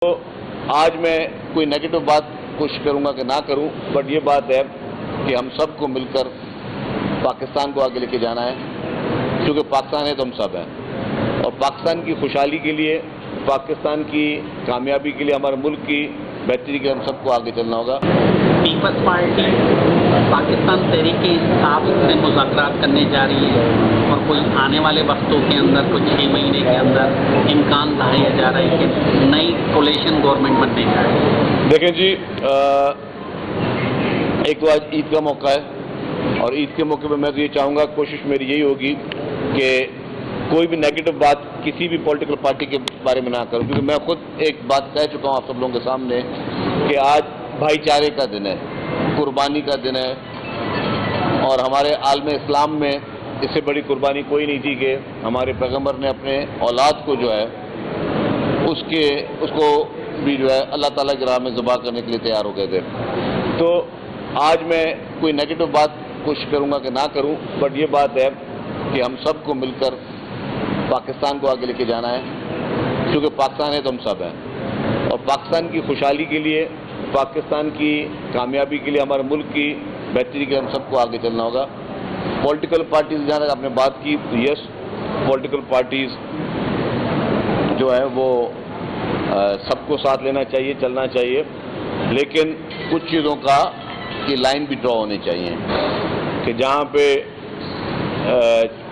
تو آج میں کوئی نیگیٹو بات کوشش کروں گا کہ نہ کروں، بٹ یہ بات ہے کہ ہم سب کو مل کر پاکستان کو آگے لے کے جانا ہے، کیونکہ پاکستان ہے تو ہم سب ہیں، اور پاکستان کی خوشحالی کے لیے، پاکستان کی کامیابی کے لیے، ہمارے ملک کی بہتری کے لیے ہم سب کو آگے چلنا ہوگا۔ پیپلز پارٹی پاکستان تحریک انصاف سے مذاکرات کرنے جا رہی ہے اور کوئی آنے والے وقتوں کے اندر کچھ 6 مہینے کے اندر امکان لایا جا رہا ہے کہ نئی کولیشن گورنمنٹ بننے جا رہی ہے۔ دیکھیں جی، ایک تو آج عید کا موقع ہے، اور عید کے موقع پہ میں تو یہ چاہوں گا، کوشش میری یہی ہوگی کہ کوئی بھی نیگیٹو بات کسی بھی پولیٹیکل پارٹی کے بارے میں نہ کروں، کیونکہ میں خود ایک بات کہہ چکا ہوں آپ سب لوگوں کے سامنے کہ آج بھائی چارے کا دن ہے، قربانی کا دن ہے، اور ہمارے عالم اسلام میں اس سے بڑی قربانی کوئی نہیں تھی کہ ہمارے پیغمبر نے اپنے اولاد کو جو ہے اس کو بھی جو ہے اللہ تعالیٰ کی راہ میں ذبح کرنے کے لیے تیار ہو گئے تھے۔ تو آج میں کوئی نیگیٹو بات کوشش کروں گا کہ نہ کروں، بٹ یہ بات ہے کہ ہم سب کو مل کر پاکستان کو آگے لے کے جانا ہے، کیونکہ پاکستان ہے تو ہم سب ہیں، اور پاکستان کی خوشحالی کے لیے، پاکستان کی کامیابی کے لیے، ہمارے ملک کی بہتری کے لیے ہم سب کو آگے چلنا ہوگا۔ پولیٹیکل پارٹیز جہاں تک آپ نے بات کی، یس، پولیٹیکل پارٹیز جو ہے وہ سب کو ساتھ لینا چاہیے، چلنا چاہیے، لیکن کچھ چیزوں کی لائن بھی ڈرا ہونی چاہیے، کہ جہاں پہ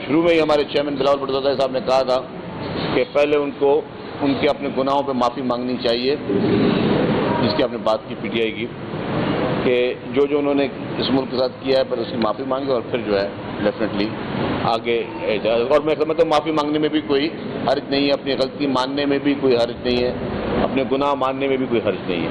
شروع میں ہی ہمارے چیئرمین بلاول بھٹو زرداری صاحب نے کہا تھا کہ پہلے ان کے اپنے گناہوں پہ معافی مانگنی چاہیے، جس کی آپ نے بات کی پی ٹی آئی کی، کہ جو انہوں نے اس ملک کے ساتھ کیا ہے پہلے اس کی معافی مانگے، اور پھر جو ہے ڈیفینیٹلی آگے جائے۔ اور میں سمجھتا ہوں معافی مانگنے میں بھی کوئی حرج نہیں ہے، اپنی غلطی ماننے میں بھی کوئی حرج نہیں ہے، اپنے گناہ ماننے میں بھی کوئی حرج نہیں ہے،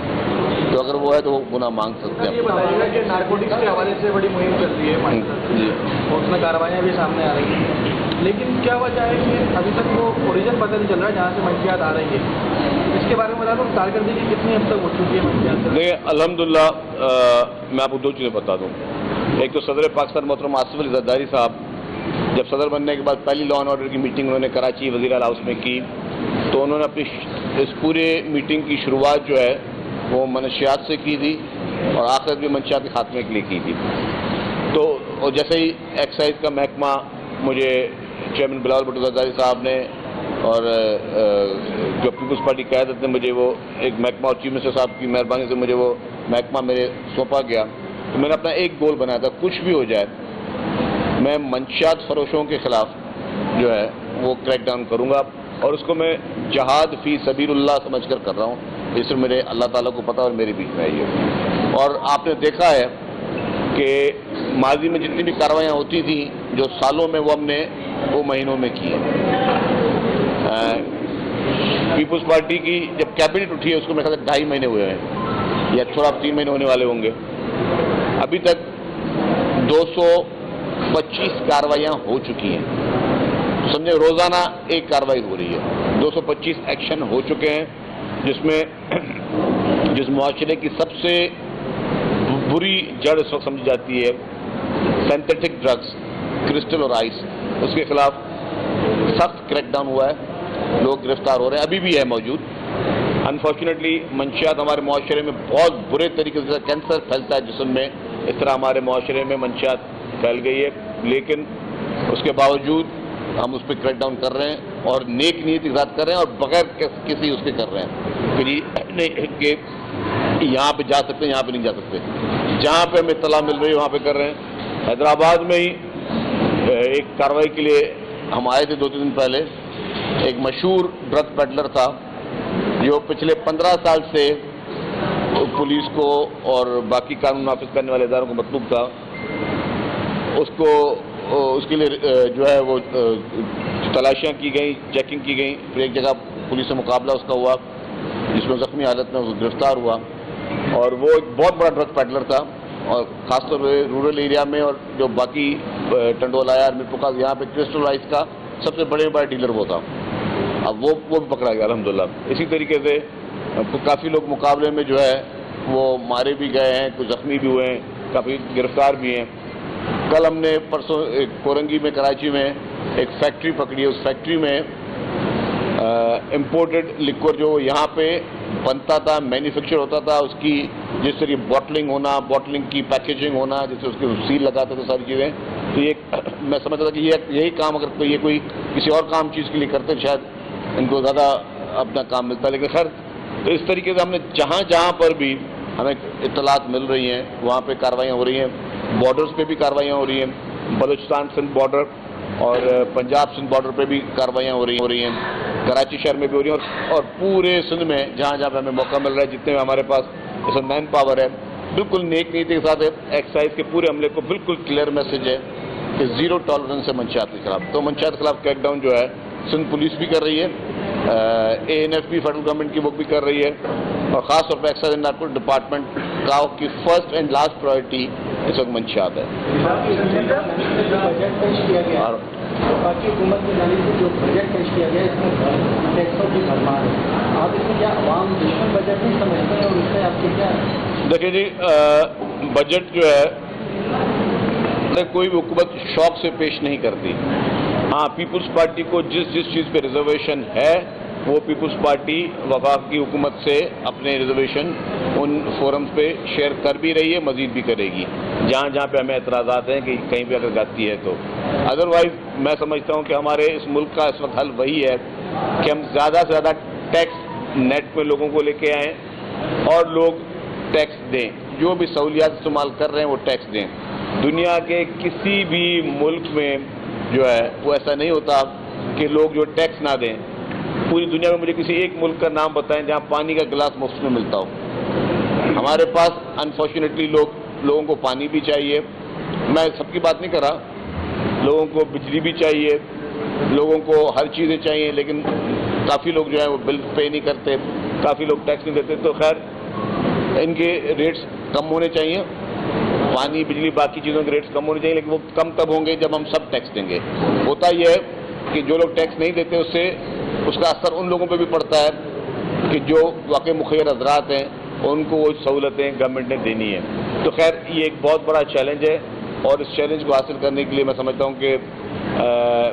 تو اگر وہ ہے تو وہ گناہ مانگ سکتے ہیں۔ یہ بتائیے گا کہ نارکوٹکس کے حوالے سے بڑی مہم چل رہی ہے جی، اور اس میں کارروائیاں بھی سامنے آ رہی ہیں، لیکن کیا وجہ ہے کہ ابھی تک وہ اوریجن پتہ نہیں چل رہا ہے جہاں سے منشیات آ رہی ہے؟ اس کے بارے میں بتا دوں، کارکردگی کتنی حد تک ہو چکی ہے منشیات؟ دیکھیں، الحمدللہ میں آپ کو دو چیزیں بتا دوں۔ ایک تو صدر پاکستان محترم آصف علی زرداری صاحب جب صدر بننے کے بعد پہلی لا اینڈ آرڈر کی میٹنگ انہوں نے کراچی وزیر اعلیٰ ہاؤس میں کی، تو انہوں نے اپنی اس پورے میٹنگ کی شروعات جو ہے وہ منشیات سے کی تھی، اور آخر بھی منشیات کے خاتمے کے لیے کی تھی۔ تو اور جیسے ہی ایکسائز کا محکمہ مجھے چیئرمین بلاول بھٹو زرداری صاحب نے اور جو پیپلز پارٹی قیادت نے مجھے وہ ایک محکمہ، اور چیف منسٹر صاحب کی مہربانی سے مجھے وہ محکمہ میرے سونپا گیا، تو میں نے اپنا ایک گول بنایا تھا، کچھ بھی ہو جائے میں منشیات فروشوں کے خلاف جو ہے وہ کریک ڈاؤن کروں گا، اور اس کو میں جہاد فی سبیل اللہ سمجھ کر رہا ہوں۔ اس میں میرے اللہ تعالیٰ کو پتہ اور میرے بیچ میں ہے یہ۔ اور آپ نے دیکھا ہے کہ ماضی میں جتنی بھی کارروائیاں ہوتی تھیں جو سالوں میں، وہ ہم نے وہ مہینوں میں کی ہیں۔ پیپلز پارٹی کی جب کیبنٹ اٹھی ہے اس کو میرے خیال سے 2.5 مہینے ہوئے ہیں، یا تھوڑا 3 مہینے ہونے والے ہوں گے، ابھی تک 225 کارروائیاں ہو چکی ہیں، سمجھے، روزانہ ایک کارروائی ہو رہی ہے، 225 ایکشن ہو چکے ہیں، جس معاشرے کی سب سے بری جڑ اس وقت سمجھی جاتی ہے سینتھیٹک ڈرگز، کرسٹل اور آئس، اس کے خلاف سخت کریک ڈاؤن ہوا ہے، لوگ گرفتار ہو رہے ہیں، ابھی بھی ہے موجود۔ انفارچونیٹلی منشیات ہمارے معاشرے میں بہت برے طریقے سے، کینسر پھیلتا ہے جسم میں، اس طرح ہمارے معاشرے میں منشیات پھیل گئی ہے، لیکن اس کے باوجود ہم اس پہ کریک ڈاؤن کر رہے ہیں، اور نیک نیت کے ساتھ کر رہے ہیں، اور بغیر کسی اس کے کر رہے ہیں کہ یہاں پہ جا سکتے ہیں، یہاں پہ نہیں جا سکتے، جہاں پہ ہمیں اطلاع مل رہی ہے وہاں پہ کر رہے ہیں۔ حیدرآباد میں ہی ایک کارروائی کے لیے ہم آئے تھے 2-3 دن پہلے، ایک مشہور ڈرگ پیڈلر تھا جو پچھلے 15 سال سے پولیس کو اور باقی قانون نافذ کرنے والے اداروں کو مطلوب تھا، اس کے لیے جو ہے وہ تلاشیاں کی گئیں، چیکنگ کی گئی، پھر ایک جگہ پولیس سے مقابلہ اس کا ہوا جس میں زخمی حالت میں گرفتار ہوا، اور وہ ایک بہت بڑا ڈرگ پیڈلر تھا، اور خاص طور پہ رورل ایریا میں، اور جو باقی ٹنڈولا یا میرپورخاص یہاں پہ کرسٹل رائس کا سب سے بڑے ڈیلر وہ تھا، اب وہ بھی پکڑا گیا الحمدللہ۔ اسی طریقے سے کافی لوگ مقابلے میں جو ہے وہ مارے بھی گئے ہیں، کچھ زخمی بھی ہوئے ہیں، کافی گرفتار بھی ہیں۔ کل ہم نے پرسوں کورنگی میں، کراچی میں ایک فیکٹری پکڑی ہے، اس فیکٹری میں امپورٹڈ لیکور جو یہاں پہ बनता था, मैन्युफैक्चर होता था, उसकी जिस तरह बॉटलिंग होना, बॉटलिंग की पैकेजिंग होना, जैसे उसके सील लगाते थे, सारी चीज़ें, तो ये मैं समझता था कि यही काम अगर कोई किसी और काम चीज़ के लिए करते तो शायद इनको ज़्यादा अपना काम मिलता। लेकिन खैर, तो इस तरीके से हमने जहाँ जहाँ पर भी हमें इत्तलात मिल रही हैं वहाँ पे कार्रवाइयाँ हो रही हैं। बॉर्डर्स पे भी कार्रवाइयाँ हो रही हैं, बलूचिस्तान सिंध बॉर्डर और पंजाब सिंध बॉर्डर पे भी कार्रवाइयाँ हो रही हैं, कराची शहर में भी हो रही हैं, और पूरे सिंध में जहाँ जहाँ पे हमें मौका मिल रहा है, जितने में हमारे पास जैसे मैन पावर है, बिल्कुल नेक नीति के साथ एक्साइज के पूरे अमले को बिल्कुल क्लियर मैसेज है कि ज़ीरो टॉलरेंस है मंशियात के खिलाफ। तो मंशियात के खिलाफ क्रैकडाउन जो है सिंध पुलिस भी कर रही है, ANF भी फेडरल गवर्नमेंट की वो भी कर रही है, और ख़ास तौर पर एक्साइज एंड नारकोटिक्स डिपार्टमेंट का की फर्स्ट एंड लास्ट प्रायोरिटी इस वक्त मंशियात है। और बाकी हुकूमत की जानिब से जो बजट पेश किया गया इसमें टैक्सों की भरमार है, आप इसमें क्या आवाम दुश्मन बजट नहीं समझते हैं, और इससे आपके क्या? देखिए जी, बजट जो है कोई भी हुकूमत शौक से पेश नहीं करती। हाँ, पीपल्स पार्टी को जिस चीज़ पे रिजर्वेशन है वो पीपल्स पार्टी वफाकी हुकूमत से अपने रिजर्वेशन उन फोरम्स पे शेयर कर भी रही है, मज़ीद भी करेगी जहाँ जहाँ पे हमें एतराज़ात हैं कि कहीं पे अगर जाती है तो। अदरवाइज़ मैं समझता हूँ कि हमारे इस मुल्क का इस वक्त हल वही है कि हम ज़्यादा से ज़्यादा टैक्स नेट में लोगों को लेके आएँ और लोग टैक्स दें, जो भी सहूलियात इस्तेमाल कर रहे हैं वो टैक्स दें। दुनिया के किसी भी मुल्क में जो है वो ऐसा नहीं होता कि लोग जो टैक्स ना दें। पूरी दुनिया में मुझे किसी एक मुल्क का नाम बताएं जहाँ पानी का गिलास मुफ्त में मिलता हो। हमारे पास अनफॉर्चुनेटली लोगों को पानी भी चाहिए, मैं सबकी बात नहीं कर रहा, लोगों को बिजली भी चाहिए, लोगों को हर चीज़ें चाहिए, लेकिन काफ़ी लोग जो है वो बिल पे नहीं करते, काफ़ी लोग टैक्स नहीं देते। तो खैर इनके रेट्स कम होने चाहिए, पानी बिजली बाकी चीज़ों के रेट्स कम होने चाहिए, लेकिन वो कम तब होंगे जब हम सब टैक्स देंगे। होता यह है कि जो लोग टैक्स नहीं देते उसका असर उन लोगों पे भी पड़ता है कि जो वाकई मुखिर हजरात हैं उनको वो सहूलतें गवर्नमेंट ने देनी है। तो खैर ये एक बहुत बड़ा चैलेंज है, और इस चैलेंज को हासिल करने के लिए मैं समझता हूँ कि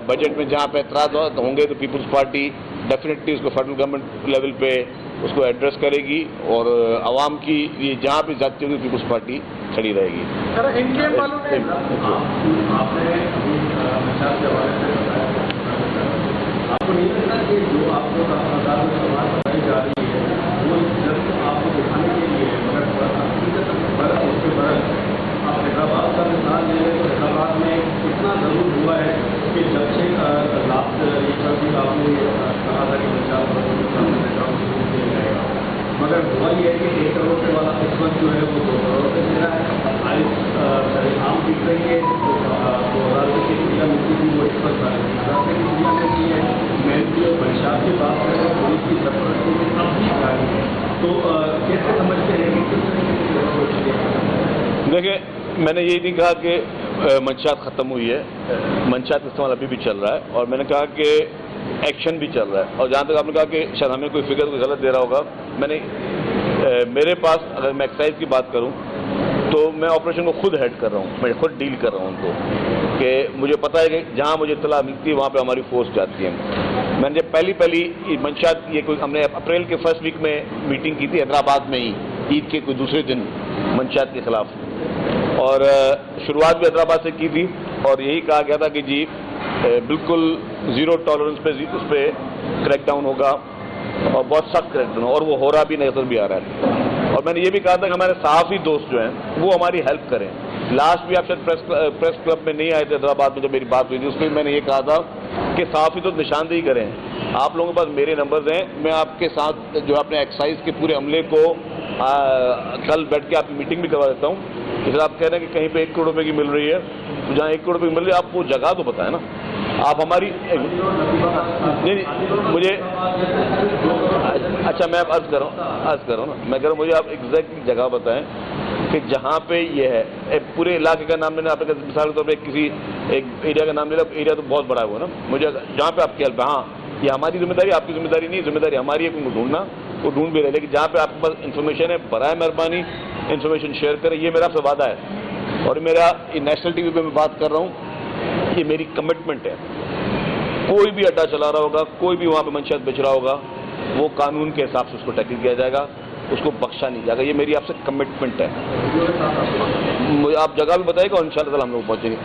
बजट में जहाँ पे एतराज़ होंगे तो पीपल्स पार्टी डेफिनेटली उसको फेडरल गवर्नमेंट लेवल पे उसको एड्रेस करेगी, और आवाम की ये जहाँ भी जाती होगी पीपल्स पार्टी खड़ी रहेगी। सर इनके मालूम है आपको नहीं लगता कि जो आपको सवाल बताई जा रही है वो जस्ट आपको दिखाने के लिए, मगर बरस उसके बरस आप हैदराबाद का मिसाल ले रहे तो हैदराबाद में इतना ज़रूर हुआ है कि जब से लास्ट एक आपने कहा था कि मगर हुआ ये है कि 1 करोड़ रुपये वाला इस वक्त जो है वो 2 करोड़ रुपये दे रहा है। आम बिक रही है 2000 रुपये की चिड़िया मिलती थी वो इस वक्त 1000 रुपये की चिड़िया मिलती है। मैं जो पंचायत की बात कर रहा हूँ पुलिस की सरपरस्ती में अब भी जारी है, तो कैसे समझते हैं कि किस तरीके की व्यवस्था है? देखिए, मैंने ये नहीं कहा कि मंशियात ख़त्म हुई है, मंशियात का इस्तेमाल अभी भी चल रहा है, और मैंने कहा कि एक्शन भी चल रहा है। और जहाँ तक आपने कहा कि शायद हमें कोई फिगर कोई गलत दे रहा होगा, मेरे पास अगर मैं एक्साइज की बात करूँ तो मैं ऑपरेशन को खुद हेड कर रहा हूँ, मैं खुद डील कर रहा हूँ उनको, कि मुझे पता है कि जहाँ मुझे इत्तला मिलती है वहाँ पे हमारी फोर्स जाती है। मैंने जब पहली मंशियात ये कोई हमने अप्रैल के फर्स्ट वीक में मीटिंग की थी हैदराबाद में ही, ईद के कोई दूसरे दिन मंशियात के खिलाफ, और शुरुआत भी हैदराबाद से की थी, और यही कहा गया था कि जी बिल्कुल ज़ीरो टॉलरेंस पे उस पर क्रैकडाउन होगा, और बहुत सख्त क्रैकडाउन, और वो हो रहा भी नजर भी आ रहा है। और मैंने ये भी कहा था कि हमारे सहाफ़ी दोस्त जो हैं वो हमारी हेल्प करें। लास्ट भी आप शायद प्रेस क्लब में नहीं आए थे हैदराबाद में, जब मेरी बात हुई थी उसमें मैंने ये कहा था कि सहाफ़ी दोस्त निशानदेही करें। आप लोगों के पास मेरे नंबर्स हैं, मैं आपके साथ जो अपने एक्साइज के पूरे अमले को कल बैठ के आपकी मीटिंग भी करवा देता हूँ। जैसे आप कह रहे हैं कि कहीं पे 1 करोड़ रुपये की मिल रही है, तो जहाँ 1 करोड़ रुपये की मिल रही है आप वो जगह तो बताएं ना। आप हमारी नहीं मुझे अच्छा मैं अब अर्ज कर रहा हूँ ना, मैं कह रहा हूँ मुझे आप एग्जैक्ट जगह बताएं कि जहाँ पे ये है। पूरे इलाके का नाम मैंने आपके मिसाल के तौर पर किसी एक एरिया का नाम ले लिया, एरिया तो बहुत बड़ा हुआ ना, मुझे जहाँ पे आपकी हेल्प है, हाँ ये हमारी जिम्मेदारी, आपकी जिम्मेदारी नहीं, जिम्मेदारी हमारी है उनको ढूंढना, वो ढूंढ भी रहे, लेकिन जहाँ पे आपके पास इन्फॉर्मेशन है बराए मेहरबानी इन्फॉर्मेशन शेयर करें, ये मेरा आपसे वादा है। और मेरा नेशनल टीवी पे मैं बात कर रहा हूँ, ये मेरी कमिटमेंट है। कोई भी अड्डा चला रहा होगा, कोई भी वहाँ पे मंशियात बेच रहा होगा, وہ قانون کے حساب سے اس کو ٹیکل کیا جائے گا، اس کو بخشا نہیں جائے گا. یہ میری آپ سے کمٹمنٹ ہے. مجھے آپ جگہ بھی بتائیے گا اور ان شاء اللہ ہم لوگ پہنچیں گے.